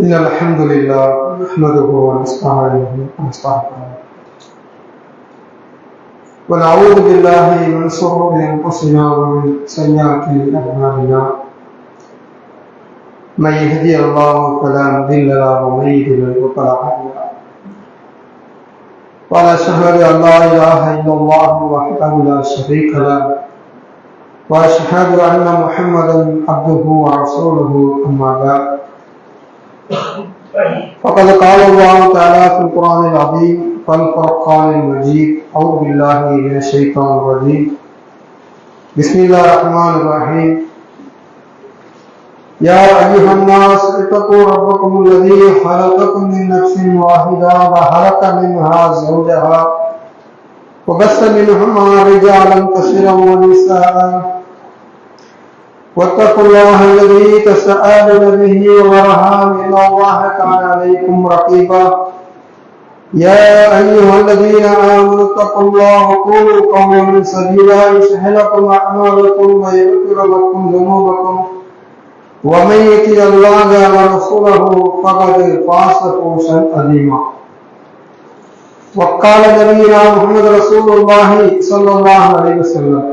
إن الحمد لله نحمده ونستعينه ونستغفره ونعوذ بالله من شرور أنفسنا ومن سيئات أعمالنا من يهدي الله فلا مضل له ومن يضلل فلا هادي له وأشهد أن لا إله إلا الله وحده لا شريك له وأشهد أن محمدا عبده ورسوله أما بعد فقد قال الله تعالى في القرآن العظيم والفرقان المجيد أعوذ بالله من الشيطان الرجيم بسم الله الرحمن الرحيم يا أيها الناس اتقوا ربكم الذي خلقكم من نفس واحدة وخلق منها زوجها وبث منهما رجالا كثيرا ونساء واتقوا الله الذي تساءلون به والأرحام إن الله كان عليكم رقيبا يا أيها الذين آمنوا اتقوا الله وقولوا قولا سديدا يصلح لكم أعمالكم ويغفر لكم ذنوبكم ومن يطع الله ورسوله فقد فاز فوزا عظيما وقال نبينا محمد رسول الله صلى الله عليه وسلم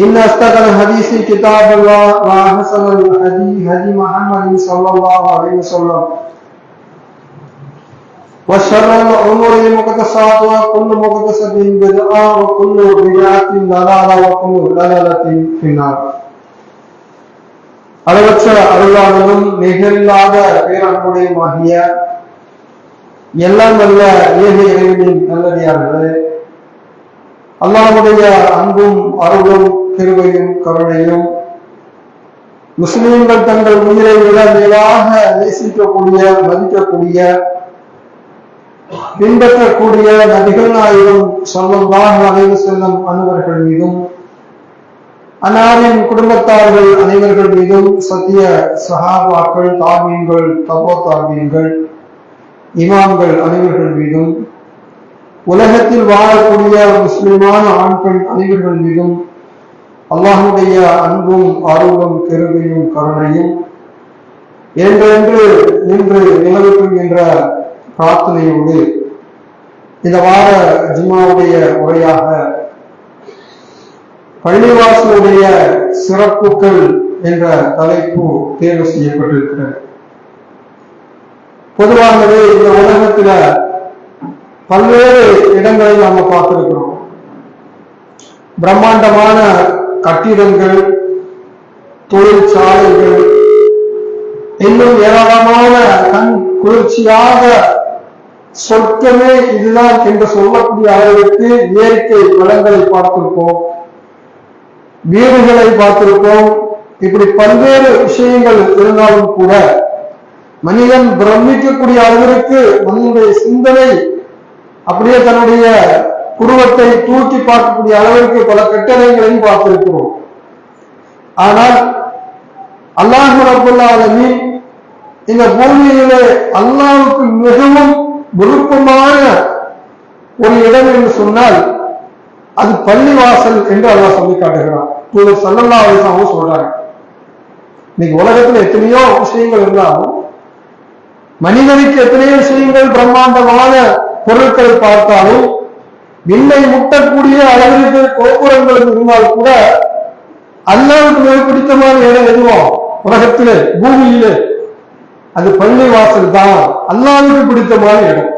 إن أصدق الحديث كتاب الله وأحسن الهدي هدي محمد صلى الله عليه وسلم وشر الأمور محدثاتها وكل محدثة بدعة وكل بدعة ضلالة وكل ضلالة في النار. அளவற்ற அருளாளனும் நிகரில்லாத பேரன்புடையுமாகிய எல்லாம் வல்ல ஏக இறைவனின் நல்லடியார்களே, அல்லாஹ்வுடைய அன்பும் அருளும் கிருபையும் கருணையும் முஸ்லிம்கள் தங்கள் உயிரை விட மேலாக நேசிக்கக்கூடிய, மதிக்கக்கூடிய, பின்பற்றக்கூடிய நபிகள் நாயகம் ஸல்லல்லாஹு அலைஹி வஸல்லம் அன்னவர்கள் மீதும் அன்னாரின் குடும்பத்தார்கள் அனைவர்கள் மீதும் சத்திய சஹாபாக்கள், தாபீன்கள், தபோ தாபீன்கள், இமாம்கள் அனைவர்கள் மீதும் உலகத்தில் வாழக்கூடிய முஸ்லிமான ஆண் பெண் அனைவர்கள் மீதும் அல்லாஹ்வுடைய அன்பும் அருளும் கிருபையும் கருணையும் என்றென்று நின்று நிலவட்டும் என்ற பிரார்த்தனையோடு இந்த வார ஜும்மாவுடைய உரையாக பள்ளிவாசலுடைய சிறப்புகள் என்ற தலைப்பு தேர்வு செய்யப்பட்டிருக்கிறது. பொதுவாகவே இந்த உலகத்துல பல்வேறு இடங்களை நாம பார்த்திருக்கிறோம். பிரம்மாண்டமான கட்டிடங்கள், தொழிற்சாலைகள், இன்னும் ஏராளமான கண் குளிர்ச்சியாக சொர்க்கமே இதுதான் என்று சொல்லக்கூடிய அளவிற்கு இயற்கை வளங்களை பார்த்திருப்போம், வீடுகளை பார்த்திருப்போம். இப்படி பல்வேறு விஷயங்கள் இருந்தாலும் கூட மனிதன் பிரமிக்கக்கூடிய அளவிற்கு மனிதனுடைய சிந்தனை அப்படியே தன்னுடைய குருவத்தை தூக்கி பார்க்கக்கூடிய அளவிற்கு பல கட்டளைகளையும் பார்த்திருக்கிறோம். ஆனால் அல்லாஹ் ரப்பல் ஆலமீன் இந்த பூமியிலே அல்லாஹ்வுக்கு மிகவும் விருப்பமான ஒரு இடம் என்று சொன்னால் அது பள்ளிவாசல் என்று அல்லாஹ் சொல்லி காட்டுகிறான். ஸல்லல்லாஹு அலைஹி வஸல்லம் சொல்றாங்க. இன்னைக்கு உலகத்துல எத்தனையோ விஷயங்கள் இருந்தாலும், மனிதனுக்கு எத்தனையோ விஷயங்கள், பிரம்மாண்டமான பொருட்களை பார்த்தாலும், விண்ணை முட்டக்கூடிய அளவிற்கு கோபுரங்கள் இருந்தால் கூட அல்லாஹ்வுக்கு மிக பிடித்தமான இடம் எதுவோ உலகத்திலே பூமியிலே அது பள்ளிவாசல் தான் அல்லாஹ்வுக்கு பிடித்தமான இடம்.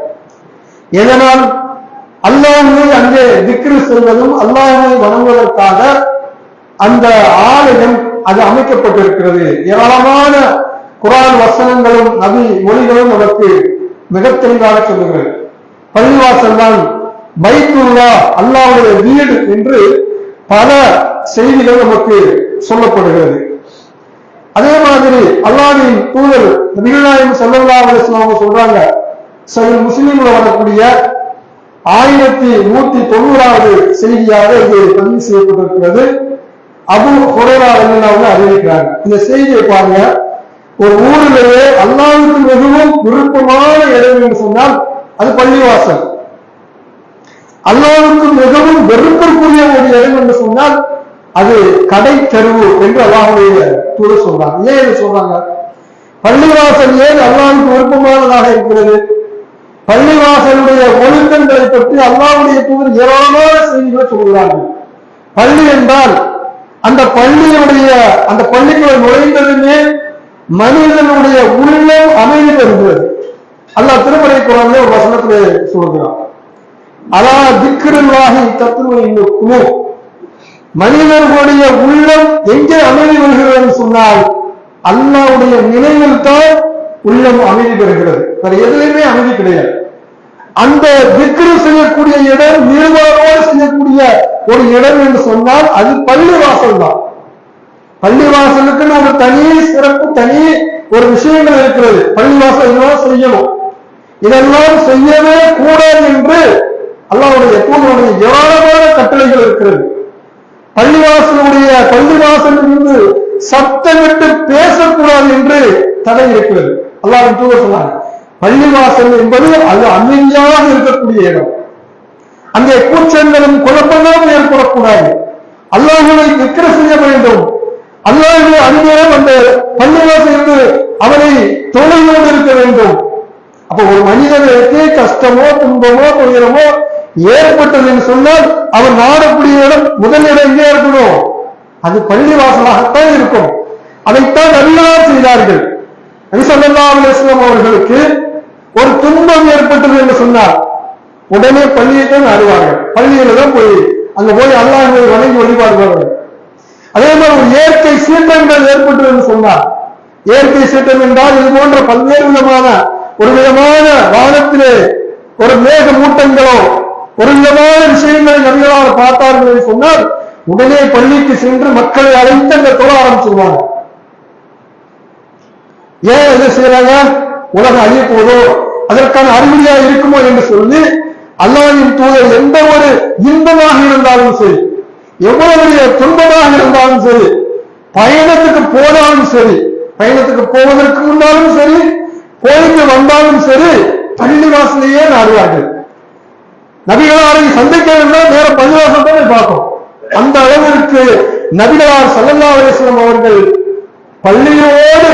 எதனால்? அல்லாஹ்வை அங்கே திக்ரு செல்வதும் அல்லாஹ்வை வணங்குவதற்காக அந்த ஆலயம் அது அமைக்கப்பட்டிருக்கிறது. ஏராளமான குர்ஆன் வசனங்களும் நபி மொழிகளும் நமக்கு மிக தெளிவாக சொல்லுகிறது. பள்ளிவாசல் தான் பைத்துல்லாஹ், அல்லாஹ்வுடைய வீடு என்று பல செய்திகள் நமக்கு சொல்லப்படுகிறது. அதே மாதிரி அல்லாஹ்வின் தூதர் நபிகள் நாயகம் ஸல்லல்லாஹு அலைஹி வஸல்லம் சொல்றாங்க, சஹீஹ் முஸ்லிம்ல வரக்கூடிய 1190வது செய்தியாக இது பதிவு செய்யப்பட்டிருக்கிறது. அபூ ஹுரைரா ரலியல்லாஹு அறிவிக்கிறாங்க. இந்த செய்தியை பாருங்க. ஒரு ஊரிலேயே அல்லாஹ்வுக்கு மிகவும் விருப்பமான இடம் என்று சொன்னால் அது பள்ளிவாசல். அல்லாஹ்வுக்கு மிகவும் வெறுப்பிற்குரிய ஒரு இடம் என்று சொன்னால் அது கடை தெருவு என்று அல்லாஹ்வுடைய தூதர் சொல்றாங்க. ஏன் சொல்றாங்க? பள்ளிவாசல் ஏன் அல்லாஹ்வுக்கு விருப்பமானதாக இருக்கிறது? பள்ளிவாசலுடைய ஒழுக்கங்களை பற்றி அல்லாஹ்வுடைய தூதர் ஏராளமான செய்திகளை சொல்கிறார்கள். பள்ளி என்றால் அந்த பள்ளிக்குள் நுழைந்ததுமே மனிதனுடைய உள்ளம் அமைதி பெறுகிறது. அல்லாஹ் திருமறை குர்ஆனிலே ஒரு வசனத்திலே சொல்கிறான், அலா திக்ருல்லாஹி தத்மஇன்னுல் குலூப். மனிதர்களுடைய உள்ளம் எங்கே அமைதி பெறுகிறது என்று சொன்னால் அல்லாஹ்வுடைய நினைவில் தான் உள்ளம் அமைதி பெறுகிறது. வேற எதுலையுமே அமைதி கிடையாது. அந்த திக்ரு செய்யக்கூடிய இடம், நிர்வாகோடு செய்யக்கூடிய ஒரு இடம் என்று சொன்னால் அது பள்ளிவாசல் தான். பள்ளிவாசலுக்குன்னு ஒரு தனி சிறப்பு, தனி ஒரு விஷயங்கள் இருக்கிறது. பள்ளிவாசல் இதெல்லாம் செய்யணும், இதெல்லாம் செய்யவே கூடாது என்று அல்லாஹ்வுடைய தூதருடைய ஏராளமான கட்டளைகள் இருக்கிறது. பள்ளிவாசலிருந்து சத்தமிட்டு பேசக்கூடாது என்று தடை இருக்கிறது. அல்லாஹ்வின் தூதர் சொன்னாங்க, பள்ளிவாசல் என்பது அது அமைதியாக இருக்கக்கூடிய இடம். அங்கே கூச்சங்களும் குழப்பங்களும் ஏற்படக்கூடாது. அல்லாஹ்வை திக்ர் செய்ய வேண்டும். அல்லாஹ்வை அந்நேரம் அந்த பள்ளிவாசலிருந்து அவனை தொலைவோடு இருக்க வேண்டும். அப்ப ஒரு மனிதனுக்கு கஷ்டமோ துன்பமோ துயரமோ ஏற்பட்டது என்று சொன்னால் அவன் நாடக்கூடிய இடம், முதல் இடம் எங்கே இருக்கணும்? அது பள்ளிவாசலாகத்தான் இருக்கும். அதைத்தான் அல்லாஹ் செய்தார்கள். நபி ஸல்லல்லாஹு அலைஹி வஸல்லம் அவர்களுக்கு ஒரு துன்பம் ஏற்பட்டது என்று சொன்னார், உடனே பள்ளியை தான் நாடுவார்கள். பள்ளியில தான் அங்க போய் அல்லாஹ்வை வணங்கி வழிபாடுவார்கள். அதே மாதிரி ஒரு இயற்கை சீற்றங்கள் ஏற்பட்டது என்று சொன்னார். இயற்கை சீற்றம் என்றால் இது போன்ற பல்வேறு விதமான வானத்திலே ஒரு மேக மூட்டங்களோ ஒரு விதமான விஷயங்களை நபிகளால் பார்த்தார்கள் என்று சொன்னால் உடனே பள்ளிக்கு சென்று மக்களை அழைத்து அங்க தொழ ஆரம்பிச்சிருவாங்க. ஏன் இதை செய்யறாங்க? உலகம் அழிய போதோ, அதற்கான அறிகுறியா இருக்குமோ என்று சொல்லி அல்லாஹ்வின் தூதர் எந்த ஒரு இன்பமாக இருந்தாலும் சரி, எவ்வளவு துன்பமாக இருந்தாலும் சரி, பயணத்துக்கு போனாலும் சரி, பயணத்துக்கு போவதற்கு முன்னாலும் சரி, போயிட்டு வந்தாலும் சரி, பள்ளிவாசலையே நாடுவார்கள். நபிகளாரை சந்திக்க வேண்டாம், நேர பள்ளிவாசல் தான் பார்க்கும். அந்த அளவிற்கு நபிகளார் ஸல்லல்லாஹு அலைஹி வஸல்லம் அவர்கள் பள்ளியோடு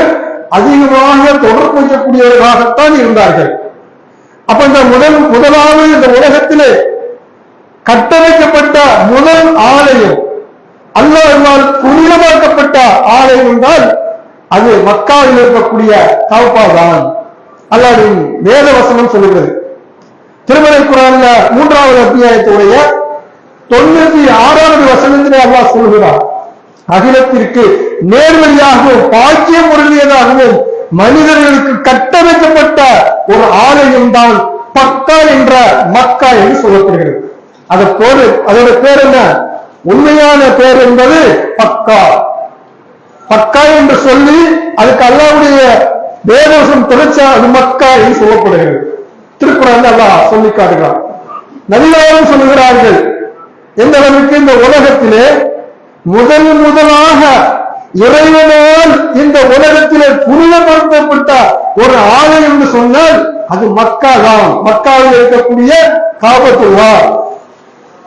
அதிகமாக தொடர்பு வைக்கக்கூடியவர்களாகத்தான் இருந்தார்கள். அப்ப இந்த முதலாவது இந்த உலகத்திலே கட்டமைக்கப்பட்ட முதல் ஆலயம், அல்லாஹ்வால் புனிதமாக்கப்பட்ட ஆலயம் என்றால் அது மக்காவில் இருக்கக்கூடிய கஅபா தான். அல்லாஹ்வின் வேத வசனம் சொல்லுகிறது. திருமறை குர்ஆன்ல 3வது அத்தியாயத்துடைய 96வது வசனத்திலே அல்லாஹ் சொல்கிறார், அகிலத்திற்கு நேர்வழியாகவும் பாக்கியம் உறுதியதாகவும் மனிதர்களுக்கு கட்டமைக்கப்பட்ட ஒரு ஆலயம் தான் பக்கா என்ற மக்கா என்று சொல்லப்படுகிறது. அதோட பேர் என்ன? உண்மையான பேர் என்பது பக்கா. பக்கா என்று சொல்லி அதுக்கு அல்லாஹ்வுடைய வேதவசம் தொடர்ச்சா அது மக்கா என்று சொல்லப்படுகிறது. திருக்குறான் அல்லாஹ் சொல்லி காட்டுகிறார். நபிகளாரும் சொல்லுகிறார்கள், எந்த அளவுக்கு இந்த உலகத்திலே முதலாக இறைவனால் இந்த உலகத்திலே புனிதப்படுத்தப்பட்ட ஒரு ஆலயம் என்று சொன்னால் அது மக்கா தான். மக்காவில் இருக்கக்கூடிய காபத்துல்லாஹ்,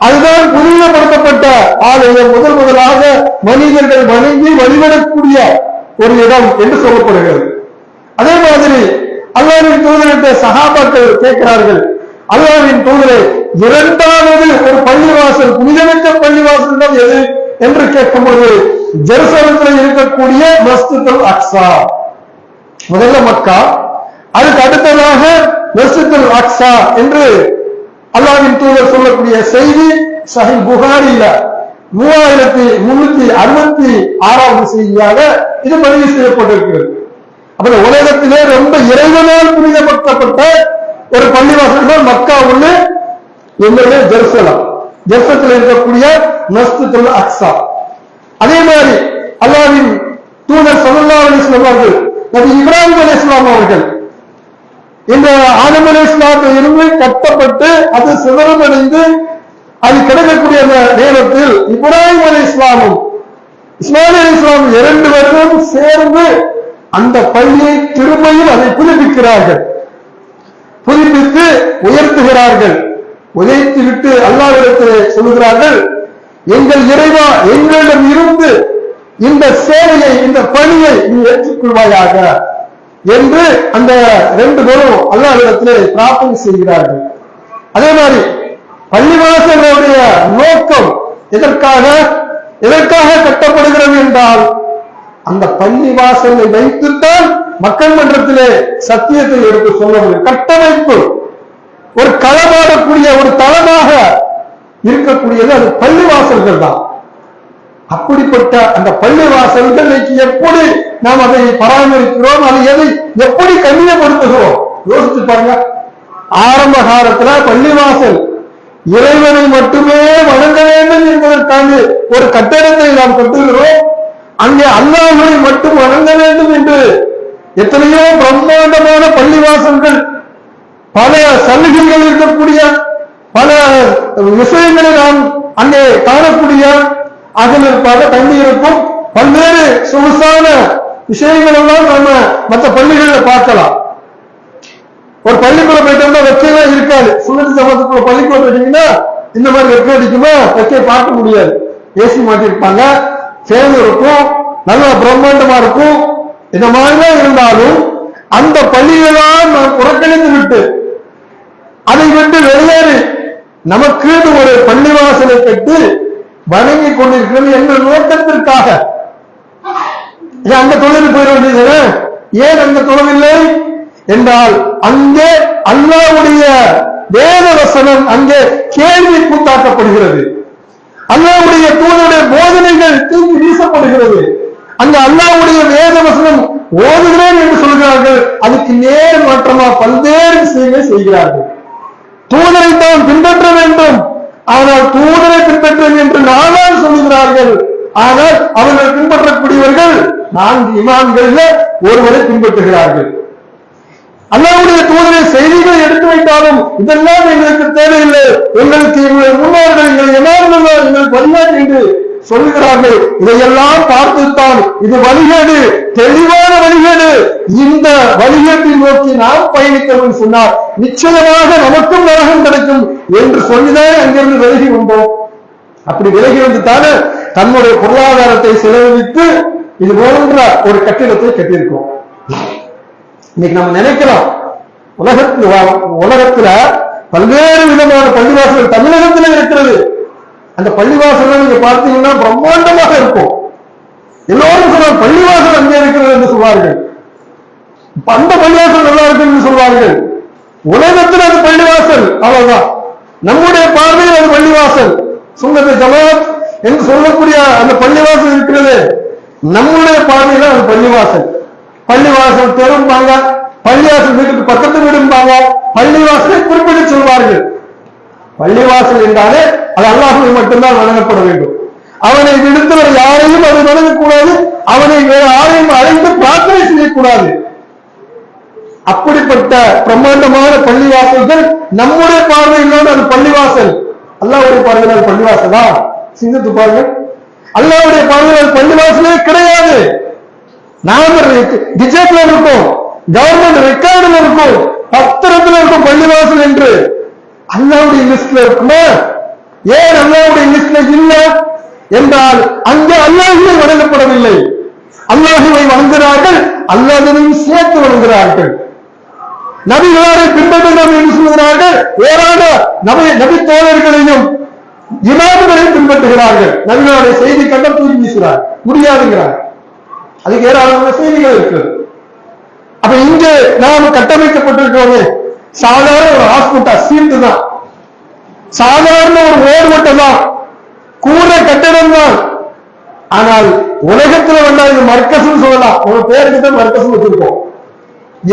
அதுதான் புனிதப்படுத்தப்பட்ட ஆலயம். முதலாக மனிதர்கள் வணங்கி வழிபடக்கூடிய ஒரு இடம் என்று சொல்லப்படுகிறது. அதே மாதிரி அல்லாஹ்வின் தூதரிட்ட சஹாபாக்கள் கேட்கிறார்கள், அல்லாஹ்வின் தூதரே, இரண்டாவது ஒரு பள்ளிவாசல், புனிதமிக்க பள்ளிவாசல் தான் எது என்று கேட்கும்போது ஜெருசலத்தில் இருக்கக்கூடிய மஸ்ஜிதுல் அக்ஸா. முதல்ல மக்கா, அதுக்கு அடுத்ததாக மஸ்ஜிதுல் அக்ஸா என்று அல்லாஹ்வின் தூதர் சொல்லக்கூடிய செய்தி சஹீஹ் புகாரில 3366வது செய்தியாக இது பதிவு செய்யப்பட்டிருக்கிறது. அப்ப உலகத்திலே ரொம்ப இறைவனால் புனிதப்படுத்தப்பட்ட ஒரு பள்ளிவாசல் தான் மக்கா ஒண்ணு, என்னுடைய ஜெருசலத்தில் இருக்கக்கூடிய மஸ்ஜிதுல் அக்ஸா. அதே மாதிரி அல்லாஹ்வின் தூதர் ஸல்லல்லாஹு அலைஹி வஸல்லம் அவர்கள், நபி இப்ராஹிம் அலைஹிஸ்ஸலாம் அவர்கள் இந்த ஆதம் அலைஹிஸ்ஸலாத்தில் இருந்து கட்டப்பட்டு அது சிதறமடைந்து அது கிடைக்கக்கூடிய நேரத்தில் இப்ராஹிம் அலைஹிஸ்ஸலாமும் இஸ்மாயில் அலைஹிஸ்ஸலாம் 2 பேரும் சேர்ந்து அந்த பள்ளியை திரும்பியும் அதை புதுப்பிக்கிறார்கள். புதுப்பித்து உயர்த்துகிறார்கள். உயர்த்திவிட்டு அல்லாஹ்விடத்திலே சொல்லுகிறார்கள், எங்கள் இறைவா, எங்களிடம் இருந்து இந்த சேவையை, இந்த பணியை நீ ஏற்றுக்கொள்வாயாக. என்று அந்த 2 பேரும் அல்லாஹ்விடத்திலே பிரார்த்தனை செய்கிறார்கள். அதே மாதிரி பள்ளிவாசலுடைய நோக்கம் எதற்காக கட்டப்படுகிறது என்றால், அந்த பள்ளிவாசலை வைத்துத்தான் மக்கள் மன்றத்திலே சத்தியத்தை எடுத்து சொல்ல முடியும். கட்டமைப்பு ஒரு களமாடக்கூடிய ஒரு தளமாக இருக்கக்கூடியது அது பள்ளிவாசல்கள் தான். அப்படிப்பட்ட அந்த பள்ளிவாசல்கள் எப்படி நாம் அதை பராமரிக்கிறோம், அதை எப்படி கண்ணியப்படுத்துகிறோம் யோசிச்சு பாருங்க. ஆரம்ப காலத்துல பள்ளிவாசல் இறைவனை மட்டுமே வணங்க வேண்டும் என்பதற்கான ஒரு கட்டடத்தை நாம் கட்டுகிறோம். அங்கே அல்லாஹ்வை மட்டும் வணங்க வேண்டும் என்று எத்தனையோ பிரம்மாண்டமான பள்ளிவாசல்கள், பல சலுகைகள் இருக்கக்கூடிய பல விஷயங்களை நாம் அங்கே காணக்கூடிய அகலிற்காக தண்ணி இருக்கும், பல்வேறு சொகுசான விஷயங்கள் எல்லாம் நம்ம மற்ற பள்ளிகளில் பார்க்கலாம். ஒரு பள்ளிக்குள்ள போயிட்டு வெக்கையே இருக்காது. சுண்ணத்து ஜமாத்துக்குள்ள பள்ளிக்குள்ள போயிட்டீங்கன்னா இந்த மாதிரி வெக்கை அடிக்குமா, வெக்கையை பார்க்க முடியாது. ஏசி மாட்டிருப்பாங்க, சேர்ந்து இருக்கும், நல்லா பிரம்மாண்டமா இருக்கும். இந்த மாதிரிதான் இருந்தாலும் அந்த பள்ளியெல்லாம் நாம் புறக்கணித்து விட்டு அதை விட்டு வெளியேறி நமக்கு ஒரு பள்ளிவாசலை கட்டி வணங்கி கொண்டிருக்கிறது என்ற நோக்கத்திற்காக அந்த தொழில் போயிட வேண்டியது. ஏன் அங்க தொழவில்லை என்றால், அங்கே அல்லாஹ்வுடைய வேத வசனம் அங்கே கேள்வி கூத்தாக்கப்படுகிறது, அல்லாஹ்வுடைய தூதருடைய போதனைகள் தூக்கி வீசப்படுகிறது. அங்க அல்லாஹ்வுடைய வேத வசனம் ஓதுகிறேன் என்று சொல்கிறார்கள், அதுக்கு நேர் மாற்றமா பல்வேறு விஷயங்களை செய்கிறார்கள். தூதரை தான் பின்பற்ற வேண்டும், ஆனால் தூதரை பின்பற்றுவேன் என்று 4 சொல்லுகிறார்கள். ஆனால் அவர்கள் பின்பற்றக்கூடியவர்கள் 4 இமாம்களில் ஒருவரை பின்பற்றுகிறார்கள். அல்லாஹ்வுடைய தூதரை செய்திகளை எடுத்து வைத்தாலும் இதெல்லாம் எங்களுக்கு தேவையில்லை, உங்களுக்கு எங்களுடைய முன்னோர்கள் எங்களுக்கு வழிகாட்டு என்று சொல்லுகிறார்கள். இதையெல்லாம் பார்த்துத்தான் இது வழிகேடு, தெளிவான வழிகேடு, இந்த வழிகேட்டை நோக்கி நாம் பயணிக்கணும் சொன்னால் நிச்சயமாக நமக்கும் நரகம் கிடைக்கும் என்று சொல்லிதான் அங்கிருந்து விலகி வந்தோம். அப்படி விலகி வந்துத்தானே தன்னுடைய பொருளாதாரத்தை செலவழித்து இது போன்ற ஒரு கட்டிடத்தை கட்டியிருக்கோம். இன்னைக்கு நம்ம நினைக்கிறோம் உலகத்துல பல்வேறு விதமான பள்ளிவாசல்கள் தமிழகத்திலே இருக்கிறது. அந்த பள்ளிவாசல் நீங்க பார்த்தீங்கன்னா பிரம்மாண்டமாக இருக்கும். எல்லோரும் சொல்றாங்க பள்ளிவாசல் அங்கே இருக்கிறது என்று சொல்வார்கள், அந்த பள்ளிவாசல் நல்லா இருக்கு என்று சொல்வார்கள். உலகத்தில் அது பள்ளிவாசல் அவ்வளவுதான். நம்முடைய பார்வையில் அது பள்ளிவாசல். சுன்னத்து ஜமாத் என்று சொல்லக்கூடிய அந்த பள்ளிவாசல் இருக்கிறது, நம்முடைய பார்வையில் அது பள்ளிவாசல். பள்ளிவாசல் தெரும்பாங்க, பள்ளிவாசல் வீட்டுக்கு பக்கத்து வீடும்பாங்க, பள்ளிவாசலை குறிப்பிட்டு சொல்வார்கள். பள்ளிவாசல் என்றாலே அது அல்லாஹ்வை மட்டும்தான் வணங்கப்பட வேண்டும். அவனை விடுத்தவர் யாரையும் அது வணங்கக்கூடாது, அவனை வேறு யாரையும் அழைத்து பிரார்த்தனை செய்யக்கூடாது. அப்படிப்பட்ட பிரம்மாண்டமான பள்ளிவாசல்கள் நம்முடைய பார்வையிலோடு அது பள்ளிவாசல். அல்லாஹ்வுடைய பார்வையில் அது பள்ளிவாசலா? சிந்தித்து பாருங்கள். அல்லாஹ்வுடைய பார்வையில் அது பள்ளிவாசலே கிடையாது. நாம டிஜிட்டல் இருக்கும், கவர்மெண்ட் ரெக்கார்டுல இருக்கும், பத்திரத்துல இருக்கும் பள்ளிவாசல் என்று. அல்லாஹ்வுடைய லிஸ்ட்ல இருக்குமா? ஏன் அல்லாஹ்வுடைய லிஸ்ட்ல இல்ல என்றால் அங்கே அல்லாஹ்வை வணங்கப்படவில்லை. அல்லாஹ்வை வணங்குகிறார்கள், அல்லாஹ்வையும் சேர்த்து வணங்குகிறார்கள். நபிகளை பின்பற்றுகிறோம் என்று சொல்கிறார்கள், ஏராள நபி தோழர்களையும் இமாம்களையும் பின்பற்றுகிறார்கள். நபிகளுடைய செய்தி கண்ட தூக்கி வீசுகிறார், முடியாதுங்கிறார். அதுக்கு ஏராளமான செய்திகள் இருக்கு. அப்ப இங்கு நாம் கட்டமைக்கப்பட்டிருக்கிறோமே சாதாரண ஒரு ஹாஸ்பிட்டல் சீட்டு தான், சாதாரண ஒரு ஓர்வட்ட தான், கூரை கட்டிடம் தான். ஆனால் உலகத்துல வந்தா இது மர்க்கஸ்ன்னு சொல்லலாம். ஒரு பேருக்கு தான் மர்க்கஸ் வச்சிருக்கோம்.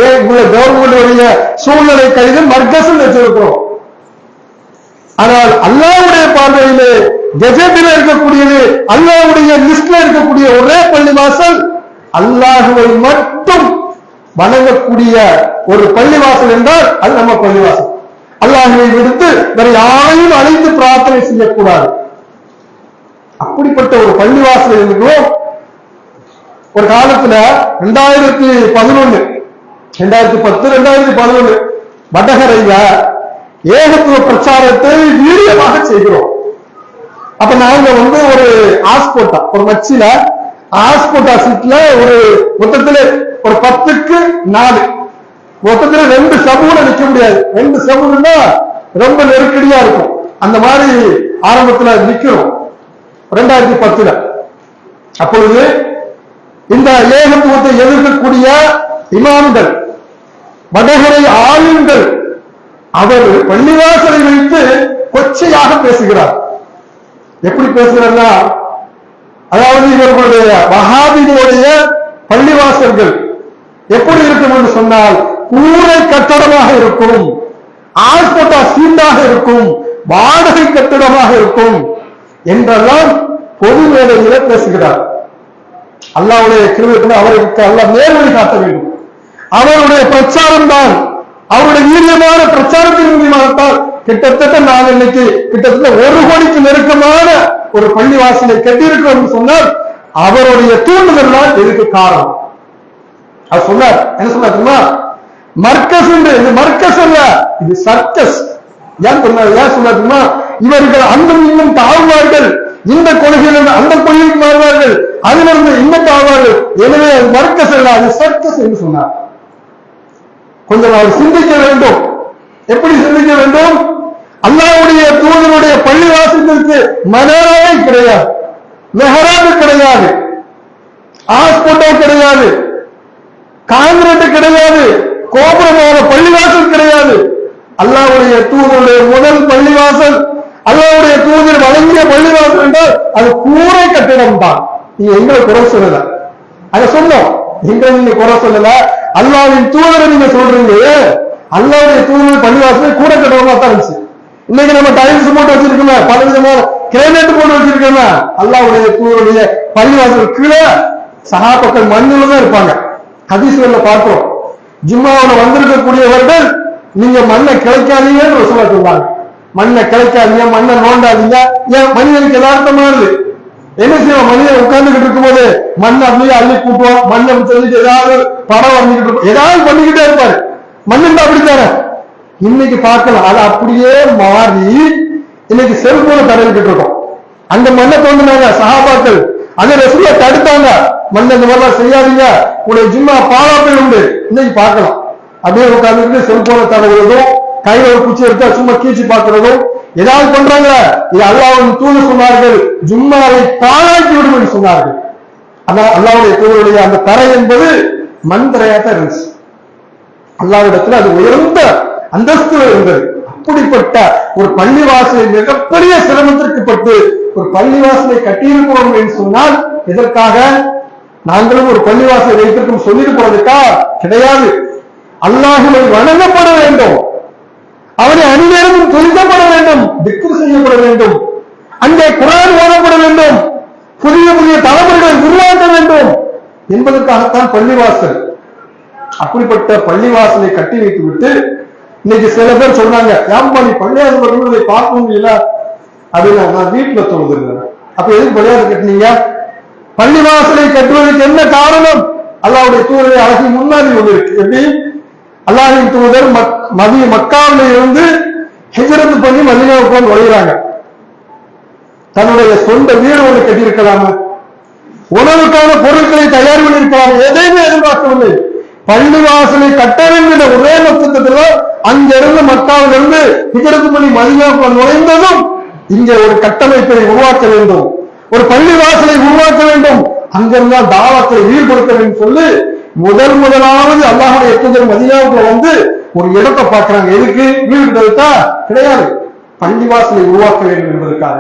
ஏன் கவர்மெண்டுடைய சூழ்நிலை கைது மர்க்கஸ் வச்சிருக்கிறோம். ஆனால் அல்லாஹ்வுடைய பார்வையிலே கெஜெட்டில் இருக்கக்கூடியது, அல்லாஹ்வுடைய லிஸ்ட்ல இருக்கக்கூடிய ஒரே பள்ளிவாசல் அல்லாஹ்வை மட்டும் வணங்கக்கூடிய ஒரு பள்ளிவாசல் என்றால் அது நம்ம பள்ளிவாசல். அல்லாஹ்வை விடுத்து வேற யாரையும் அழைத்து பிரார்த்தனை செய்யக்கூடாது. அப்படிப்பட்ட ஒரு பள்ளிவாசல் இருக்கிறோம். ஒரு காலத்துல 2011 2011 வடகரையில ஏகத்துவ பிரச்சாரத்தை வீரியமாக செய்கிறோம். அப்ப நாங்க ஒரு ஆஸ்போட்டா ஒரு மச்சில ஆஸ்போட்டா சீட்ல ஒரு மொத்தத்துல ஒரு 10க்கு 4 மொத்தத்துல 2 சமூக நிக்க முடியாது. 2 சமூகம்னா ரொம்ப நெருக்கடியா இருக்கும். அந்த மாதிரி ஆரம்பத்துல நிக்கிறோம் 2010. அப்பொழுது இந்த ஏகத்துவத்தை எதிர்க்கக்கூடிய இமாம்கள், வடகரை ஆளுங்கள், அவர் பள்ளிவாசலை வைத்து கொச்சையாக பேசுகிறார். எப்படி பேசுகிறார்னா, அதாவது இவர்களுடைய வஹாபிகளுடைய பள்ளிவாசல்கள் எப்படி இருக்கும் என்று சொன்னால் கூரை கட்டடமாக இருக்கும், ஆஸ்போட்டா சீட்டாக இருக்கும், வாடகை கட்டிடமாக இருக்கும் என்றெல்லாம் பொது மேடையில பேசுகிறார். அல்லாஹ்வுடைய கிருபைக்கு அவருக்கு அல்லாஹ் நேர்வழி காட்ட வேண்டும். அவருடைய பிரச்சாரம் தான், அவருடைய வீரியமான பிரச்சாரத்தின் மூலமாகத்தான் கிட்டத்தட்ட நான் இன்னைக்கு கிட்டத்தட்ட 1 கோடிக்கு நெருக்கமான ஒரு பள்ளிவாசலை கட்டியிருக்கிறோம் என்று சொன்னால் அவருடைய தூண்டுதல் தான் இதுக்கு காரணம். அவர் சொன்னார், என்ன சொன்னார் தெரியுமா? மர்க்கஸ் என்று, இது மர்க்கஸ் அல்ல, இது சர்க்கஸ். ஏன் சொன்னார்? ஏன் சொன்னார் தெரியுமா? இவர்கள் அங்கும் இன்னும் தாழ்வார்கள், இந்த கொள்கையிலிருந்து அந்த கொள்கைக்கு மாறுவார்கள், அதிலிருந்து இந்த தாழ்வார்கள், எனவே அது மர்க்கஸ் அல்ல, அது சர்க்கஸ் என்று சொன்னார். கொஞ்சம் அவர் சிந்திக்க வேண்டும். எப்படி சிந்திக்க வேண்டும்? அல்லாஹ்வுடைய தூதருடைய பள்ளிவாசலுக்கு மனாராவே கிடையாது, மெஹராபு கிடையாது, ஆஸ்போட்டோ கிடையாது, காங்கிரீட் கிடையாது, கோபுரமான பள்ளிவாசல் கிடையாது. அல்லாஹ்வுடைய தூதருடைய முதல் பள்ளிவாசல், அல்லாஹ்வுடைய தூதர் வழங்கிய பள்ளிவாசல் என்றால் அது கூரை கட்டிடம் தான். நீங்க எங்களை குறை சொல்லல, அதை சொன்னோம், எங்களை நீங்க குறை சொல்லல. அல்லாஹ்வின் தூதரை நீங்க சொல்றீங்க, அல்லாஹ்வுடைய தூதர் பள்ளிவாசல் கூரை கட்டிடமா தான் இருந்துச்சு. இன்னைக்கு நம்ம டைல்ஸ் போட்டு வச்சிருக்கோம், பல விதமான கிரேனைட் போட்டு வச்சிருக்கோம். அல்லாஹ்வுடைய தூதருடைய பள்ளிவாசல் கீழே சஹாபாக்கள் மண்ணில தான் இருப்பாங்க. ஹதீஸ்ல பார்க்கிறோம், ஜும்மாவுல வந்திருக்கக்கூடியவர்கள் நீங்க மண்ணை கிளைக்காதீங்கன்னு ரசூலுல்லாஹ் சொல்றாங்க. மண்ணை கிளைக்காதீங்க, மண்ணை நோண்டாதீங்க. ஏன்? மனிதனுக்கு யதார்த்தமானது. என்ன செய்வோம்? மனிதன் உட்கார்ந்துகிட்டு இருக்கும்போது மண்ணை அப்படியே அள்ளி கூட்டுவோம், மண்ணை சொல்லிட்டு ஏதாவது படம் வந்துகிட்டு இருக்கும், ஏதாவது பண்ணிக்கிட்டே இருப்பாரு. மண்ணு அப்படித்தானே இன்னைக்கு பார்க்கலாம். அது அப்படியே மாறி இன்னைக்கு செல்போன தடவிக்கிட்டு இருக்கோம். அந்த மண்ணை தோண்டினாங்க சஹாபாக்கள், அந்த ரசூலுல்லாஹ் தடுத்தாங்க, மண்ணை இந்த மாதிரிலாம் செய்யாதீங்க, உடைய ஜும்மா பாலாப்பை உண்டு. இன்னைக்கு பார்க்கலாம், அப்படியே உட்கார்ந்துட்டு செல்போனை தடவுறதும், கையில ஒரு குச்சி எடுத்தா சும்மா கீழ்ச்சி பார்க்கிறதும் ஏதாவது பண்றாங்க. இது அல்லாஹ்வின் தூதர் சொன்னார்கள், ஜும்மாவை பாழாக்கி விடும் என்று சொன்னார்கள். அதான் அல்லாஹ்வுடைய தூதருடைய அந்த தரை என்பது மண் தரையாத்தான் இருந்துச்சு. அல்லாஹ்விடத்துல அது உயர்ந்த அந்தஸ்து இருந்தது. அப்படிப்பட்ட ஒரு பள்ளிவாசலை மிகப்பெரிய சிரமத்திற்கு பட்டு ஒரு பள்ளிவாசலை கட்டியிருக்கிறோம் என்று சொன்னால் எதற்காக? நாங்களும் ஒரு பள்ளிவாசலை வைத்திருக்கும் சொல்லிட்டு போறதுக்கா? கிடையாது. அல்லாஹ்வை வணங்கப்பட வேண்டும், அவனை அணிநேரமும் தொழிக்கப்பட வேண்டும், திக்ர் செய்யப்பட வேண்டும், அங்கே குர்ஆன் ஓதப்பட வேண்டும், புதிய புதிய தலைமுறைகளை உருவாக்க வேண்டும் என்பதற்காகத்தான் பள்ளிவாசல். அப்படிப்பட்ட பள்ளிவாசலை கட்டி வைத்து விட்டு இன்னைக்கு சில பேர் சொன்னாங்க, ஏன்பா நீ பள்ளிவாசல் கட்டுவதை பார்க்க முடியல அப்படின்னு. நான் வீட்டுல தொழுதுருந்தேன். அப்ப எதுக்கு பள்ளிவாசல் கட்டினீங்க? பள்ளிவாசலை கட்டுவதற்கு என்ன காரணம்? அல்லாஹ்வுடைய தூதரை அழகி முன்னாடி ஒன்று இருக்கு. எப்படி? அல்லாஹ்வின் தூதர் மக்காவில இருந்து ஹிஜ்ரத் பண்ணி மதீனாவுக்கு வந்து நுழைகிறாங்க. தன்னுடைய சொந்த வீடு ஒன்று கட்டியிருக்கலாமா, உணவுக்கான பொருட்களை தயார் பண்ணியிருக்கலாம், எதையுமே எதிர்பார்க்கவில்லை. பள்ளிவாசலை கட்ட வேண்டும் என்ற ஒரே நோக்கத்துல அங்கிருந்து மக்காவிலிருந்து ஹிஜ்ரத் பண்ணி மதீனாவுக்கு நுழைந்ததும் இங்கே ஒரு கட்டமைப்பை உருவாக்க வேண்டும், ஒரு பள்ளிவாசலை உருவாக்க வேண்டும், அங்கிருந்தால் தாவத்தை வீடு கொடுக்க வேண்டும் சொல்லி முதலாவது அல்லாஹ்வுடைய தூதர் மதீனாவுக்குள்ள வந்து ஒரு இடத்தை பார்க்கிறாங்க. எதுக்கு? வீடு கட்டா கிடையாது, பள்ளிவாசலை உருவாக்க வேண்டும் என்பதற்காக.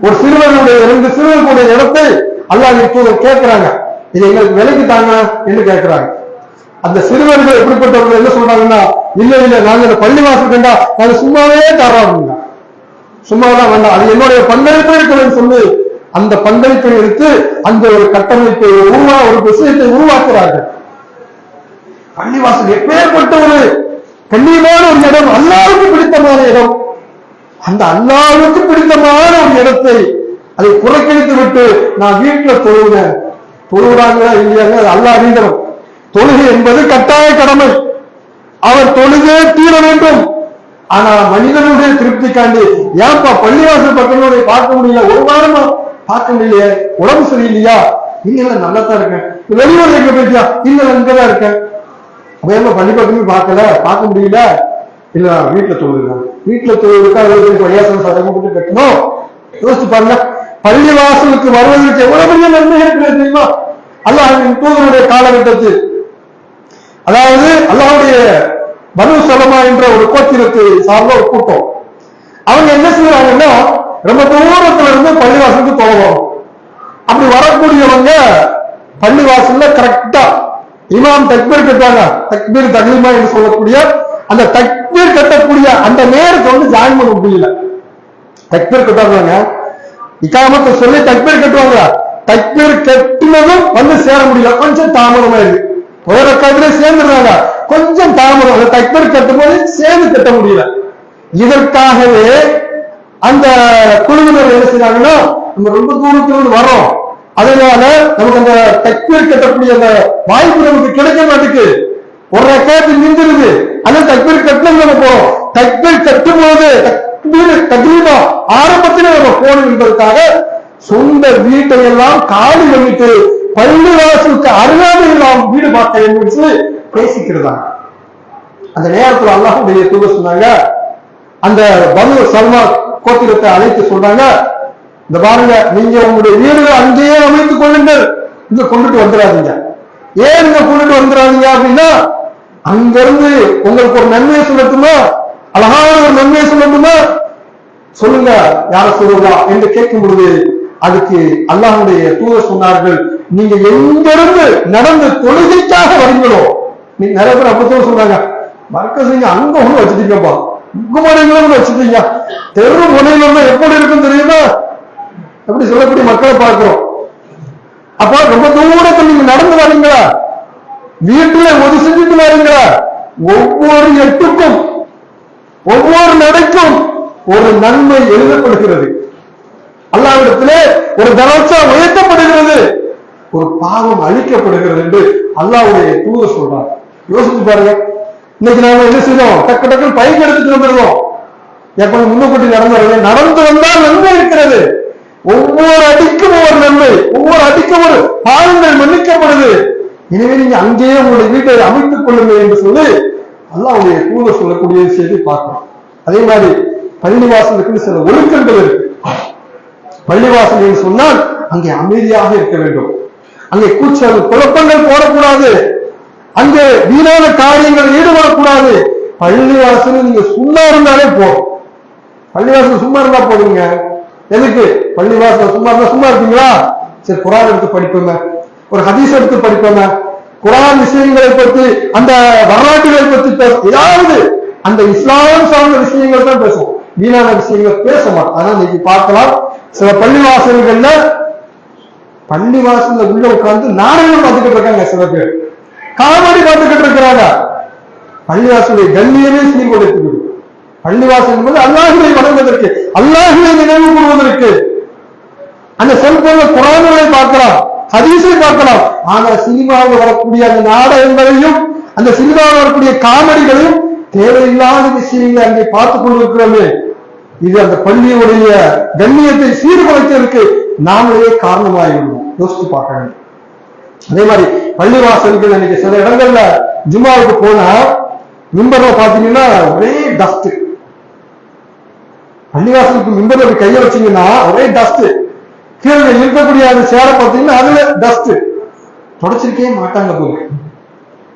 ஒரு சிறுவர்களுடைய 2 சிறுவர்களுடைய இடத்தை அல்லாஹ்வுடைய தூதர் கேட்கிறாங்க, இது எங்களுக்கு விலைக்கு தாங்க என்று கேட்கிறாங்க. அந்த சிறுவர்கள் எப்படிப்பட்டவர்கள் என்ன சொல்றாங்கன்னா, இல்ல இல்ல நாங்க இந்த பள்ளிவாசல் கண்டா நாங்க சும்மாவே தர்றோம், சும்மாதான் வேண்டாம், அது என்னுடைய பங்களிப்பை இருக்கிறது சொல்லி அந்த பங்களிப்பை எடுத்து அந்த ஒரு கட்டமைப்பை ஒரு விஷயத்தை உருவாக்குறார்கள். பள்ளிவாசல் எப்பேற்பட்ட ஒரு கண்ணியமான ஒரு இடம், அல்லாஹ்வுக்கு பிடித்தமான இடம். அந்த அல்லாஹ்வுக்கு பிடித்தமான ஒரு இடத்தை அதை புறக்கணித்து விட்டு நான் வீட்டுல தொழுகிறேன், தொழுகிறாங்களா இல்லையாங்க அது அல்லாஹ் அறிந்தவன். தொழுகை என்பது கட்டாய கடமை, அவர் தொழுகே தீர வேண்டும். ஆனா மனிதனுடைய திருப்திக்காண்டி ஏன்பா பள்ளிவாசல் பக்கங்களுடைய பார்க்க முடியல, ஒரு வாரமா பார்க்க முடியலையே, உடம்பு சரியில்லையா, இல்ல நல்லா தான் இருக்கேன். வெளியூர்ல எங்க போயிட்டியா? இல்ல இங்கதான் இருக்கேன். வேலை பள்ளிப்பக்கமே பார்க்க முடியல. இல்ல வீட்டுல தொழுதுதான். வீட்டுல தொழுதுக்கு அறுபது வயசு சதவீதம் போட்டு கட்டணும். யோசிச்சு பாருங்க, பள்ளி வாசலுக்கு வருவதற்கு எவ்வளவு பெரிய நன்மை இருக்கிறது தெரியுமா? அல்லாஹ்வின் தூதருடைய காலகட்டத்தில், அதாவது அல்லாஹ்வுடைய பனு சலமா என்ற ஒரு கோத்திரத்தை சார்ந்த ஒரு கூட்டம், அவங்க என்ன செய்வாங்கன்னா ரொம்ப தூரத்துல இருந்து பள்ளிவாசலுக்கு தொழணும். அப்படி வரக்கூடியவங்க பள்ளிவாசல்ல கரெக்டா இமாம் தக்பீர் கட்டுவாங்க. தக்பீர் தக்லீமா என்று சொல்லக்கூடிய அந்த தக்பீர் கட்டக்கூடிய அந்த நேரத்தை வந்து ஜாயின் பண்ண முடியல. தக்பீர் கட்டுவாங்க, இக்காமத்தை சொல்லி தக்பீர் கட்டுவாங்க. தக்பீர் கட்டினதும் வந்து சேர முடியல, கொஞ்சம் தாமதமா இருக்கு. ஒரு ரக்காத்திலே சேர்ந்துடுறாங்க, கொஞ்சம் தாமதம். அந்த தக்பீர் கட்டும் போது சேர்ந்து கட்ட முடியல. இதற்காகவே அந்த குழுவினர் என்ன செய்யறாங்கன்னா, நம்ம ரொம்ப தூரத்திலிருந்து வரோம், அதனால நமக்கு அந்த தக்பீர் கட்டக்கூடிய அந்த வாய்ப்பு நமக்கு கிடைக்க மாட்டேங்குது. ஒரு ரக்காத்து நின்றுடுது, ஆனா தக்பீர் கட்டணும் நம்ம போறோம். தக்பீர் கட்டும் போது தக்லீமா ஆரம்பத்திலே நம்ம போகணும் என்பதற்காக சொந்த வீட்டை எல்லாம் காலி பண்ணிட்டு பள்ளிவாசலுக்கு அருகாமையில் நாம் வீடு பார்க்க வேண்டும் சொல்லி பேசிக்கிறதாங்க. அந்த நேரத்தில் அல்லாஹ்வுடைய தூதர் சொன்னாங்க, அந்த பனு சல்மா கோத்திரத்தை அழைத்து சொல்றாங்க, இந்த பாருங்க, நீங்க உங்களுடைய வீடுகளை அங்கேயே அமைத்துக் கொள்ளுங்கள், இங்க கொண்டுட்டு வந்துடாதீங்க. ஏன் இங்க கொண்டுட்டு வந்துடாதீங்க அப்படின்னா, அங்கிருந்து உங்களுக்கு ஒரு நன்மையை சொல்லட்டுமா, அழகான ஒரு நன்மையை சொல்லட்டுமா, சொல்லுங்க யார சொல்லலாம் என்று கேட்கும் பொழுது அதுக்கு அல்லாஹ்வுடைய தூதர் சொன்னார்கள், நீங்க எங்கிருந்து நடந்து தொழுகைக்காக வரீங்களோ, நீங்க நிறைய பேர் அப்படித்தான் சொல்றாங்க, மர்க்கஸீங்க அங்க ஒண்ணு வச்சுட்டீங்கப்பா, முக்குமடைகளும் வச்சுட்டீங்க, தெரு முனையில எப்படி இருக்கும் தெரியுமா, அப்படி சொல்லக்கூடிய மக்களை பார்க்கிறோம். அப்ப ரொம்ப தூரத்தில் நீங்க நடந்து வரீங்களா, வீட்டுல ஒரு செஞ்சுட்டு வரீங்களா, ஒவ்வொரு எட்டுக்கும் ஒவ்வொரு நடைக்கும் ஒரு நன்மை எழுதப்படுகிறது. அல்லாஹ்விடத்திலே ஒரு தரச்சா உயர்த்தப்படுகிறது, ஒரு பாவம் அழிக்கப்படுகிறது என்று அல்லாஹ்வுடைய தூதர் சொல்றார். யோசிச்சு பாருங்க, இன்னைக்கு நாம என்ன செய்யறோம், டக்கு டக்கு பைக் எடுத்துட்டு வந்துடுறோம். எப்ப முன்னக்கூட்டி நடந்து வந்தால் நன்மை இருக்கிறது. ஒவ்வொரு அடிக்கும் ஒவ்வொரு நன்மை, ஒவ்வொரு அடிக்கும் ஒரு பாவங்கள் மன்னிக்கப்படுது. எனவே நீங்க அங்கேயே உங்களுடைய வீட்டை அமைத்துக் கொள்ளுங்கள் என்று சொல்லி அல்லாஹ்வுடைய தூதர் சொல்லக்கூடிய செய்தி பார்க்கிறோம். அதே மாதிரி பள்ளிவாசலுக்கு சில ஒழுக்கங்கள் இருக்கு. பள்ளிவாசல் என்று சொன்னால் அங்கே அமைதியாக இருக்க வேண்டும், அங்கே கூச்சல் குழப்பங்கள் போடக்கூடாது, அங்கே வீணான காரியங்கள் ஈடுபடக்கூடாது. பள்ளிவாசல் நீங்க சும்மா இருந்தாலே போதும். பள்ளிவாசல் சும்மா இருந்தா போதுங்க. எதுக்கு பள்ளிவாசல் சும்மா இருந்தா சும்மா இருக்கீங்களா, சரி குர்ஆன் எடுத்து படிப்போங்க, ஒரு ஹதீஸ் எடுத்து படிப்போங்க, குர்ஆன் விஷயங்களை பற்றி அந்த வரலாற்றுகளை பற்றி ஏதாவது அந்த இஸ்லாம் சார்ந்த விஷயங்கள் தான் பேசுவோம், வீணான விஷயங்கள் பேச மாட்டோம். ஆனா இன்னைக்கு பார்க்கலாம், சில பள்ளிவாசல்கள்ல பள்ளிவாசல்ல உள்ள உட்கார்ந்து நாடகம் பார்த்துக்கிட்டு இருக்காங்க, சில பேர் காமெடி பார்த்துக்கிட்டு இருக்கிறாங்க. பள்ளிவாசலுடைய கண்ணியமே சீர்குலைத்து. பள்ளிவாசல் என்பது அல்லாஹ்வை வணங்குவதற்கு, அல்லாஹ்வை நினைவு கூறுவதற்கு. அந்த செல்போன்ல குர்ஆனை பார்க்கலாம், ஹதீஸை பார்க்கலாம். ஆனா சினிமாவில் வரக்கூடிய அந்த நாடகங்களையும் அந்த சினிமாவில் வரக்கூடிய காமெடிகளையும் தேவையில்லாத விஷயங்களை அங்கே பார்த்துக் கொண்டிருக்கிறோமே, இது அந்த பள்ளியுடைய கண்ணியத்தை சீர்குலைத்ததற்கு நாமளே காரணமாகிவிடும். யோசித்து பார்க்க வேண்டும். அதே மாதிரி பள்ளிவாசல்கள் இன்னைக்கு சில இடங்கள்ல ஜும்மாவுக்கு போனா மிம்பர்ல பாத்தீங்கன்னா ஒரே டஸ்ட். பள்ளிவாசலுக்கு மிம்பர்ல கைய வச்சீங்கன்னா ஒரே டஸ்ட். கீழே இருக்கக்கூடிய அந்த சேரை பார்த்தீங்கன்னா அதுல டஸ்ட். தொடச்சிருக்கே மாட்டாங்க போல.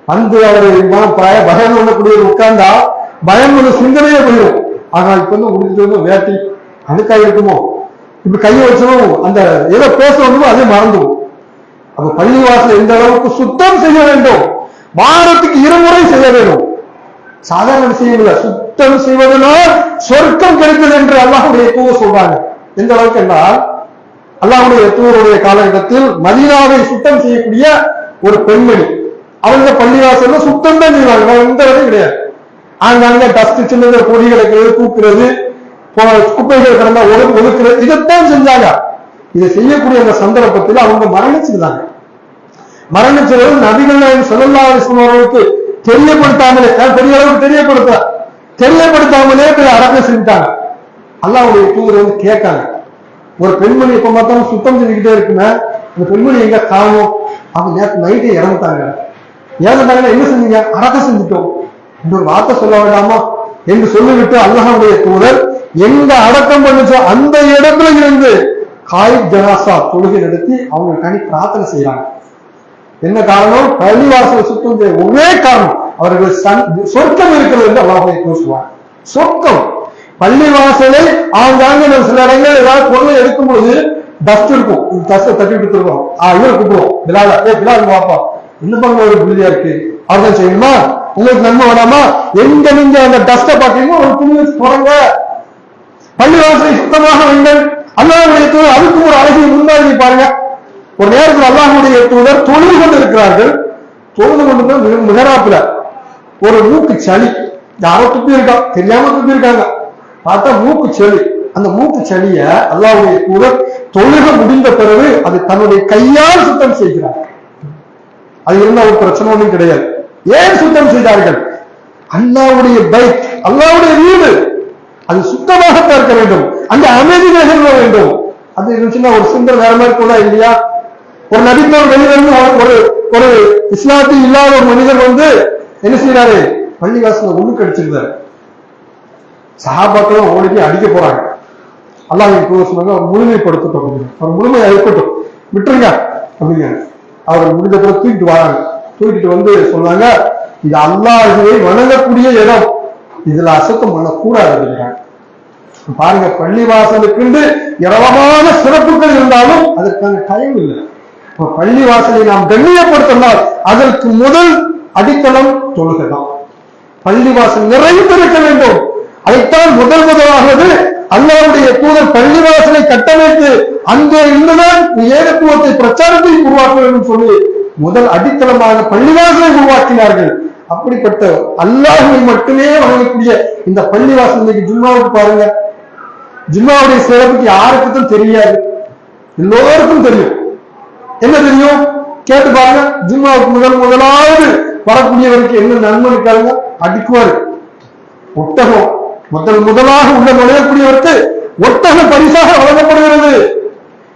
வந்து அவர் பயம் பண்ணக்கூடிய உட்கார்ந்தா பயம் ஒரு சிந்தனையே போயிடும். ஆனால் இப்ப வந்து முடிச்சுட்டு வந்து வேட்டி அதுக்காக இருக்குமோ, இப்ப கையை வச்சதும் அந்த ஏதோ பேசணுமோ அதே மறந்துடும். அப்ப பள்ளிவாசல் எந்த அளவுக்கு சுத்தம் செய்ய வேண்டும், வாரத்துக்கு 2 முறை செய்ய வேண்டும். சாதாரண விஷயம் இல்ல, சுத்தம் செய்வதனால் சொர்க்கம் கிடைத்தது என்று அல்லாஹ்வுடைய தூதர் சொல்றாங்க. எந்த அளவுக்கு என்றால், அல்லாஹ்வுடைய தூதருடைய காலகட்டத்தில் மதீனாவை சுத்தம் செய்யக்கூடிய ஒரு பெண்மணி, அவங்க பள்ளிவாசல்ல சுத்தம் தான் செய்வாங்க, எந்த வேலையும் கிடையாது. அங்க டஸ்ட் சின்னத பொடி கிடக்கிறது, தூக்குறது, குப்பைகள் கிடந்தா ஒதுக்குறது, இதைத்தான் செஞ்சாங்க. இதை செய்யக்கூடிய அந்த சந்தர்ப்பத்தில் அவங்க மரணிச்சிருந்தாங்க. மரணிச்சது நபிகள் நாயகம் ஸல்லல்லாஹு அலைஹி வஸல்லம் அவர்களுக்கு தெரியப்படுத்தாமலே, பெரிய அளவுக்கு தெரியப்படுத்தாமலே போய் அடக்கம் செஞ்சுட்டாங்க. அல்லாஹ்வுடைய தூதர் வந்து கேட்காங்க, ஒரு பெண்மணி எப்ப பார்த்தாலும் சுத்தம் செஞ்சுக்கிட்டே இருக்குமே, அந்த பெண்மணி எங்க காணும்? அவங்க நேற்று நைட்டே இறந்துட்டாங்க. இறந்துட்டாங்கன்னா என்ன செஞ்சீங்க? அடக்கம் செஞ்சுட்டோம் இந்த ஒரு வார்த்தை சொல்ல வேண்டாமா என்று சொல்லிவிட்டு அல்லாஹ்வுடைய தூதர் எங்க அடக்கம் பண்ணுச்சோ அந்த இடத்துல இருந்து காயிப் ஜனாசா தொழுகை நடத்தி அவங்க தனி பிரார்த்தனை செய்யறாங்க. என்ன காரணம்? பள்ளிவாசல் சுத்தம் செய்ய ஒரே காரணம், அவர்கள் சொர்க்கம் இருக்கிறது என்று அல்லாஹ்வை பேசுவாங்க. சொர்க்கம் பள்ளிவாசலை ஆங்காங்க சில இடங்கள் ஏதாவது பொருளை எடுக்கும் போது டஸ்ட் இருக்கும், டஸ்ட தட்டி கொடுத்துருக்கோம். இவர் கூப்பிடுவோம், பிலால பிலால் வாப்பா என்ன பண்ண ஒரு புள்ளியா இருக்கு, அவர்தான் செய்யணுமா? உங்களுக்கு நன்மை வேணாமா? எங்க நீங்க அந்த டஸ்ட பாத்தீங்கன்னா ஒரு துணி வச்சு போறாங்க. பள்ளிவாசலை சுத்தமாக வைங்கள். அல்லாஹ்வுடைய தூதர் அதுக்கு ஒரு அழகிய முன்மாதிரி பாருங்க. ஒரு நேரத்தில் அல்லாஹ்வுடைய தூதர் தொழுது கொண்டு இருக்கிறார்கள். தொழுது கொண்டு மிகராப்புல ஒரு மூக்கு சளி, யாரோ துப்பி இருக்கா, தெரியாம துப்பி இருக்காங்க. பார்த்தா மூக்கு சளி. அந்த மூக்கு சளிய அல்லாஹ்வுடைய தூதர் தொழுக முடிந்த பிறகு அது தன்னுடைய கையால் சுத்தம் செய்கிறார். அது இருந்தா ஒரு பிரச்சனை ஒன்றும் கிடையாது. ஏன் சுத்தம் செய்தார்கள்? அல்லாஹ்வுடைய பைத், அல்லாஹ்வுடைய வீடு, அது சுத்தமாக பார்க்க வேண்டும், அந்த அமைதி நிகழ்வு வேண்டும். அது இருந்துச்சுன்னா ஒரு சிந்தனை வேற மாதிரி கூட இல்லையா? ஒரு நபித்தோர் வெளியிலிருந்து ஒரு இஸ்லாத்தில் இல்லாத ஒரு மனிதர் வந்து என்ன செய்யறாரு? பள்ளிவாசல ஒண்ணு கடிச்சிருந்தாரு. சஹாபாக்களும் ஓடி அடிக்க போறாங்க. அல்லாஹ்வின் தூதர் சொன்னாங்க, அவர் முழுமைப்படுத்தட்டும், அவர் முழுமையா இருக்கட்டும், விட்டுருங்க அப்படிங்க. அவர் முடிஞ்ச பிறகு தூக்கிட்டு வராங்க. தூக்கிட்டு வந்து சொன்னாங்க, இது அல்லாஹ்வை வணங்கக்கூடிய இடம், இதுல அசுத்தம் பண்ணக்கூடாது அப்படிங்கிறாங்க. பாருங்க, பள்ளிவாசலுக்கு ஏராளமான சிறப்புகள் இருந்தாலும் அதற்கான டைம் இல்லை. பள்ளிவாசலை நாம் கண்ணியப்படுத்தினால் அதற்கு முதல் அடித்தளம் தொழுகை தான். பள்ளிவாசல் நிறைந்திருக்க வேண்டும். அதைத்தான் முதலாவது அல்லாஹ்வுடைய தூதர் பள்ளிவாசலை கட்டமைத்து அங்கே இருந்துதான் ஏகத்துவத்தை பிரச்சாரத்தை உருவாக்க வேண்டும் சொல்லி முதல் அடித்தளமாக பள்ளிவாசலை உருவாக்கினார்கள். அப்படிப்பட்ட அல்லாஹ்வை மட்டுமே வணங்கக்கூடிய இந்த பள்ளிவாசல் இன்னைக்கு ஜும்மாவுக்கு பாருங்க, ஜும்மாவுடைய சிறப்புக்கு யாருக்கும் தெரியாது, எல்லோருக்கும் தெரியும். என்ன தெரியும்? கேட்டு பாருங்க. ஜும்மாவுக்கு முதலாவது வரக்கூடியவருக்கு என்ன நன்மை இருக்காருங்க? அடிக்குவாரு. ஒட்டகம் முதலாக உள்ள நுழையக்கூடியவருக்கு ஒட்டகம் பரிசாக வழங்கப்படுகிறது.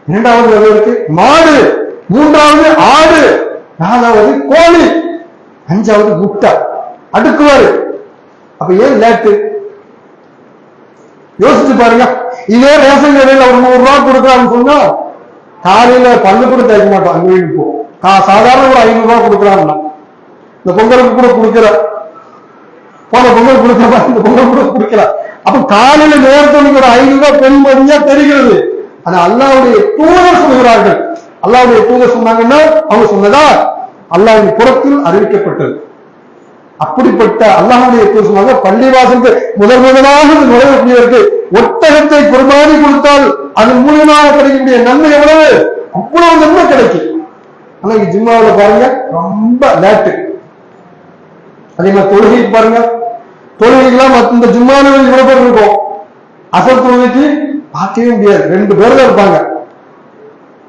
இரண்டாவது வருவதற்கு மாடு, மூன்றாவது ஆடு, நாலாவது கோழி, அஞ்சாவது முட்டை அடுக்குவாரு. அப்ப ஏன் லேட்டு? யோசிச்சு பாருங்க. இதே ரேஷன் கடையில் ஒரு 100 ரூபாய் கொடுக்கலாம்னு சொன்னா காலையில பல்லு கூட தேய்க்க மாட்டோம், அங்க வீட்டு சாதாரண ஒரு 500 ரூபாய் கொடுக்கலாம்னா இந்த பொங்கலுக்கு கூட கொடுக்கல, போன பொங்கல் கொடுக்கல, இந்த பொங்கல் கூட கொடுக்கல. அப்ப காலையில நேரத்துக்கு ஒரு 500 ரூபாய் பெருமதியா தெரிகிறது. ஆனா அல்லாஹ்வுடைய தூதர் சொல்கிறார்கள், அல்லாஹ்வுடைய தூதர் சொன்னாங்கன்னா அவங்க சொன்னதா அல்லாஹ்வின் புறத்தில் அறிவிக்கப்பட்டது. அப்படிப்பட்ட அல்லாஹ்வுடைய தூதர் சொன்னாங்க, பள்ளிவாசலுக்கு முதலாக நுழையக்கூடியவருக்கு ஒட்டகத்தை குர்பானி கொடுத்தால் அதன் மூலமாக கிடைக்கக்கூடிய நன்மை எவ்வளவு? அவ்வளவு நன்மை கிடைக்கும். ஆனா இங்க ஜும்மாவில் பாருங்க ரொம்ப லேட்டு. அதே மாதிரி தொழுகைக்கு பாருங்க, தொழுகைக்கெல்லாம் இந்த ஜும்மாவில் இவ்வளவு பேர் இருக்கும், அசல் தொழுகைக்கு பார்க்கவே முடியாது, 2 பேர் தான் இருப்பாங்க.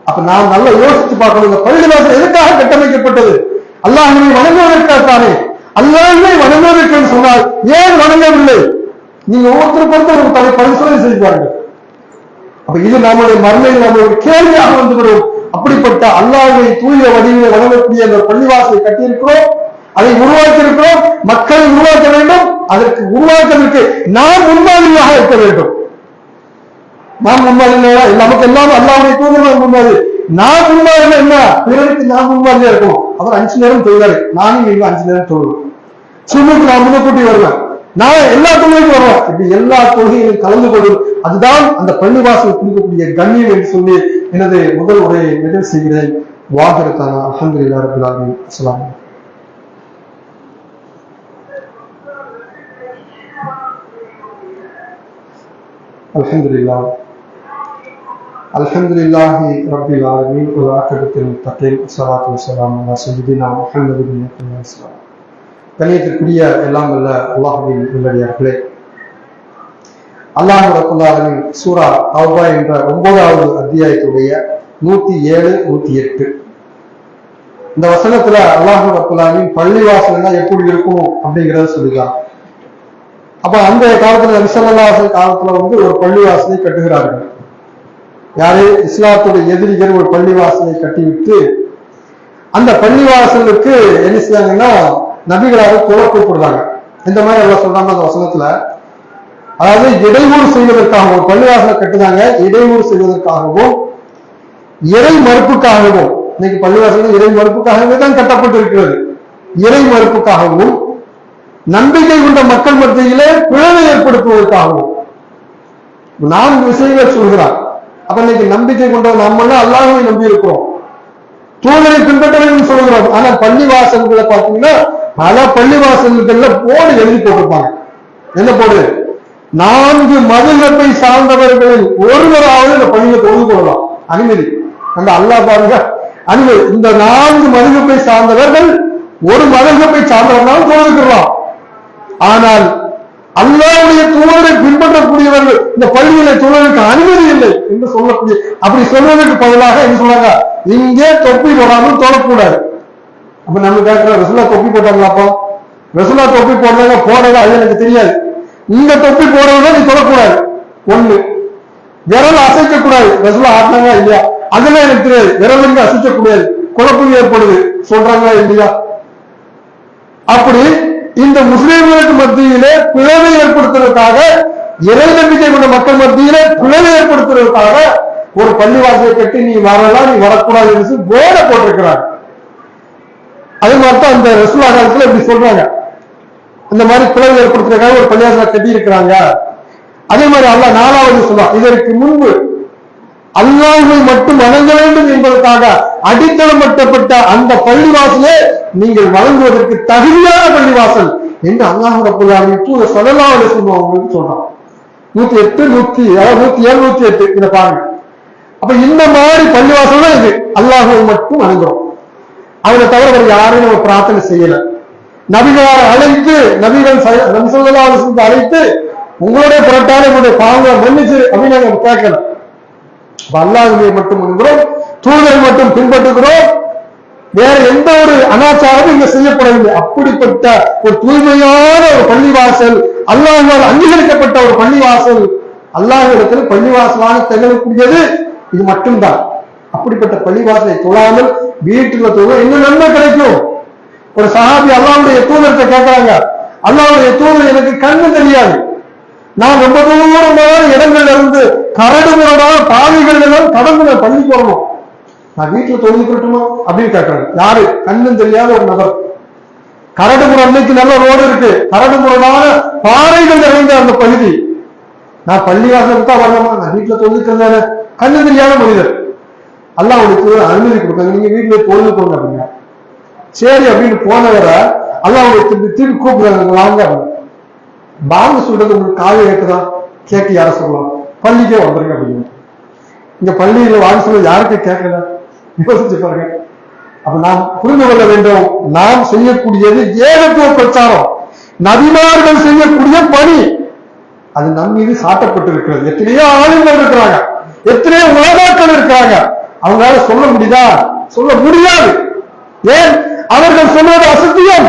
அப்ப நாம் நல்லா யோசிச்சு பார்க்கணும், இந்த பள்ளிவாசல் எதுக்காக கட்டமைக்கப்பட்டது? அல்லாஹ்வை வணங்குவதற்காகத்தானே. அல்லாஹ்வை வணங்குவதற்கு சொன்னால் ஏன் வணங்கவில்லை? நீங்க ஒவ்வொருத்தருக்கு ஒருத்தர் ஒரு பரிசோதனை செய்து பாருங்க. அப்ப இது நம்முடைய மறுமையில் நம்மளுடைய கேள்வியாக வந்துவிடும். அப்படிப்பட்ட அல்லாஹ்வை தூய வடிவில் வணங்கக்கூடிய அந்த பள்ளிவாசலை கட்டியிருக்கிறோம், அதை உருவாக்கி இருக்கிறோம். மக்களை உருவாக்க வேண்டும். அதற்கு உருவாக்குவதற்கு நாம் முன்மாதிரியாக இருக்க வேண்டும். நாம் முன்மாதிரி நமக்கு எல்லாம் அல்லாஹ்வுடைய தூதர் முன்மாதிரி. நான் முன்மாதிரி என்ன? பிறருக்கு நான் முன்மாதிரியா இருக்கணும். அவர் 5 நேரம் தொழுதாரு, நானும் நீங்க 5 நேரம் தொழுவோம். சும்முக்கு நான் முன்னக்கூட்டி வருவேன், நான் எல்லா தொழுகைக்கும் வருவேன். இப்படி எல்லா தொழுகையிலும் கலந்து கொள்வது அதுதான் அந்த பள்ளிவாசல் கொடுக்கக்கூடிய கண்ணியம் என்று சொல்லி எனது முதல் உரையை நிறைவு செய்கிறேன். வாஹிரத்தான அல்ஹம்துலில்லாஹி ரப்பில் ஆலமீன். அஸ்ஸலாமு அலைக்கும். அல்ஹம்துலில்லாஹி ரப்பில் ஆலமீன் வல் ஆகிபத்துல் முத்தகீன் ஸலாத்து வஸ்ஸலாமு அலா சய்யிதினா முஹம்மதின் வஸல்லம். கண்ணியத்திற்குரிய எல்லாம் வல்ல அல்லாஹ்வின் நல்லடியார்களே, அல்லாஹ் ரப்பல் ஆலமீன் சூரா தௌபா என்ற 9வது அத்தியாயத்துடைய 107, 108 இந்த வசனத்துல அல்லாஹ் ரப்பல் ஆலமீன் பள்ளிவாசல்னா எப்படி இருக்கும் அப்படிங்கறத சொல்லுகிறார். அப்ப அந்த காலத்துல நபி ஸல்லல்லாஹு அலைஹி வஸல்லம் காலத்துல ஒரு பள்ளிவாசலை கட்டுகிறார்கள். யாரு இஸ்லாத்துடைய எதிரிகள் ஒரு பள்ளிவாசலை கட்டிவிட்டு அந்த பள்ளிவாசலுக்கு என்ன செய்யாங்கன்னா நபிகளாக தொலை கூப்பிடுறாங்க. இந்த மாதிரி எல்லாம் சொல்றாங்க அந்த வசனத்துல. அதாவது இடையூறு செய்வதற்காகவும் பள்ளிவாசலை கட்டுதாங்க, இடையூறு செய்வதற்காகவும் இறை மறுப்புக்காகவும். இன்னைக்கு பள்ளிவாசல் இறை மறுப்புக்காகவே தான் கட்டப்பட்டு இருக்கிறது. இறை மறுப்புக்காகவும் நம்பிக்கை கொண்ட மக்கள் மத்தியிலே பிளவை ஏற்படுத்துவதற்காகவும் 4 விஷயங்கள் சொல்கிறார். அப்ப இன்னைக்கு நம்பிக்கை கொண்ட நம்மளாம் அல்லாஹ்வை நம்பி இருக்கிறோம், தூதரை பின்பற்ற வேண்டும் சொல்கிறோம். ஆனா பள்ளிவாசல்களை பார்த்தீங்கன்னா பல பள்ளிவாசல்கள்ல போர்டு எழுதி போட்டிருப்பாங்க. என்ன போர்டு? 4 மதுஹபை சார்ந்தவர்களில் ஒருவராவது இந்த பள்ளியை தொழுது கொள்ளலாம், அனுமதி. அந்த அல்லாஹ் பாருங்க, அனுமதி. இந்த 4 மதுஹபை சார்ந்தவர்கள் ஒரு மதுஹபை சார்ந்தவர்களால் தொழுது கொள்ளலாம். ஆனால் அல்லாஹ்வுடைய தூதரை பின்பற்றக்கூடியவர்கள் இந்த பள்ளியில தொழுவதற்கு அனுமதி இல்லை என்று சொல்லக்கூடிய, அப்படி சொல்வதற்கு பதிலாக என்ன சொன்னாங்க, இங்கே தொப்பி போடாமல் தொழக்கூடாது. அப்ப நம்ம கேட்கிற ரசூலா தொப்பி போட்டாங்களா? அப்போ ரசூலா தொப்பி போடுறாங்க, போடல, அது எனக்கு தெரியாது. இந்த தொப்பி போடுறவங்க நீ தொழக்கூடாது. 1 விரல் அசைக்க கூடாது, ரசூலா ஆட்டினாங்க இல்லையா, அதெல்லாம் எனக்கு தெரியாது. விரல் இருந்து அசைக்க கூடாது, குழப்பம் ஏற்படுது சொல்றாங்களா இல்லையா? அப்படி இந்த முஸ்லிம்களுக்கு மத்தியிலே பிளவை ஏற்படுத்துவதற்காக, இறை நம்பிக்கை கொண்ட மக்கள் மத்தியிலே பிளவை ஏற்படுத்துவதற்காக ஒரு பள்ளிவாசலை கட்டி நீ வரலாம், நீ வரக்கூடாது என்று போர்டை போட்டிருக்கிறாங்க. அதே மாதிரிதான் அந்த ரசூலுல்லாஹ் காலத்துல இப்படி சொல்றாங்க, இந்த மாதிரி பிளவு ஏற்படுத்துறதுக்காக ஒரு பள்ளிவாசலை கட்டி இருக்கிறாங்க. அதே மாதிரி அல்லாஹ் 4வது சொல்றான், இதற்கு முன்பு அல்லாஹ்வை மட்டும் வணங்க வேண்டும் என்பதற்காக அடித்தளமட்டப்பட்ட அந்த பள்ளிவாசலே நீங்கள் வழங்குவதற்கு தகுதியான பள்ளிவாசல் என்று அல்லாஹ் ரப்பல் ஆலமீன் தூதர் ஸல்லல்லாஹு அலைஹி வஸல்லம் அவங்களுக்கு சொல்றான். 108 107 இதை பாருங்க. அப்ப இந்த மாதிரி பள்ளிவாசல் தான் இது. அல்லாஹ்வை மட்டும் வணங்குறோம், அவனை தவிர வேற யாரையும் நம்ம பிரார்த்தனை செய்யல. நபிகளை அழைத்து, நபிகள் நபி ஸல்லல்லாஹு அலைஹி வஸல்லம் அழைத்து உங்களுடைய புரட்டான உங்களுடைய பாவங்களை மன்னிச்சு அப்படின்னு நாங்க கேட்கல. அல்லாஹ்வை மட்டும் வணங்குறோம், தூதரை மட்டும் பின்பற்றுகிறோம், வேற எந்த ஒரு அனாச்சாரமும் இங்க செய்யப்படவில்லை. அப்படிப்பட்ட ஒரு தூய்மையான ஒரு பள்ளிவாசல், அல்லாஹ்வால் அங்கீகரிக்கப்பட்ட ஒரு பள்ளிவாசல், அல்லாஹ்விடத்தில் பள்ளிவாசலாக திகழக்கூடியது இது மட்டும்தான். அப்படிப்பட்ட பள்ளிவாசலை தொழாமல் வீட்டுல தொழ என்ன நன்மை கிடைக்கும்? ஒரு சஹாபி அல்லாஹ்வுடைய தூதர்கிட்ட கேட்கிறாங்க, அல்லாஹ்வுடைய தூதர் எனக்கு கண்ணு தெரியாது, நான் ரொம்ப தூரமான இடங்கள்ல இருந்து கரடு முரடான பாதைகள் எல்லாம் கடந்து நான் பள்ளிக்கு வரணும், நான் வீட்டுல தொழுதுக்கட்டுமா அப்படின்னு கேட்கிறாங்க. யாரு? கண்ணும் தெரியாத ஒரு நபர். கரடு முறை, அன்னைக்கு நல்ல ரோடு இருக்கு, கரடு முரடான பாறைகள் நிறைந்த அந்த பகுதி, நான் பள்ளிவாசலுக்கு தான் வரணுமா, நான் வீட்டுல தொழுதுக்கிறேன். கண்ணு தெரியாத மனிதர். அல்லாஹ் அவனுக்கு அனுமதி கொடுத்தாங்க, நீங்க வீட்டுல தொழுதுக்கோங்க அப்படிங்க. சரி அப்படின்னு போனவரை அல்லாஹ் திருப்பி கூப்பிடுறாங்க, வாங்க. வாங்க சொல்றது உங்களுக்கு காலை கேட்குதான்? கேட்டு யார சொல்லலாம், பள்ளிக்கே வந்துருங்க அப்படின்னு. இங்க பள்ளியில வாங்க சொல்ல யாருக்கு கேட்கல? யோசிச்சு பாருங்க. அப்ப நாம் புரிந்து கொள்ள வேண்டும், நாம் செய்யக்கூடியது ஏகத்துவ பிரச்சாரம், நபிமார்கள் செய்யக்கூடிய பணி, அது நம் மீது சாட்டப்பட்டிருக்கிறது. எத்தனையோ ஆளுங்கள் இருக்கிறாங்க, எத்தனையோ உலகாக்கள் இருக்கிறாங்க, அவங்களால சொல்ல முடியுதா? சொல்ல முடியாது. ஏன்? அவர்கள் சொல்வது அசத்தியம்,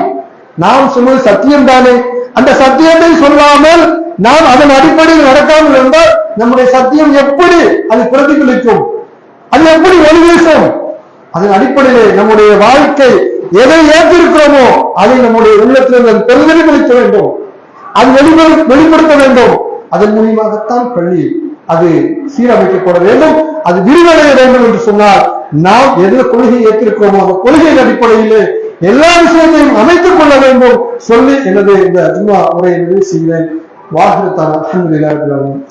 நாம் சொல்வது சத்தியம் தானே. அந்த சத்தியத்தை சொல்லாமல் நாம் அதன் அடிப்படையில் நடக்காமல் இருந்தால் நம்முடைய சத்தியம் எப்படி அது பிரதிபலிக்கும்? அது எப்படி ஒளி வீசும்? அதன் அடிப்படையிலே நம்முடைய வாழ்க்கை எதை ஏற்றிருக்கிறோமோ அதை நம்முடைய உள்ளத்தில் பிரதிபலிக்க வேண்டும், அது வெளிப்படுத்த வேண்டும். அதன் மூலியமாகத்தான் பள்ளி அது சீரமைக்கப்பட வேண்டும், அது விரிவடைய வேண்டும் என்று சொன்னால் நாம் எந்த கொள்கையை ஏற்றிருக்கிறோமோ அந்த கொள்கையின் அடிப்படையிலே எல்லா விஷயத்தையும் அமைத்துக் கொள்ள வேண்டும் சொல்லி எனது இந்த ஜும்மா உரையை நிறைவு செய்கிறேன். வாஹிரு தஆலா அல்ஹம்துலில்லாஹி ரப்பில் ஆலமீன்.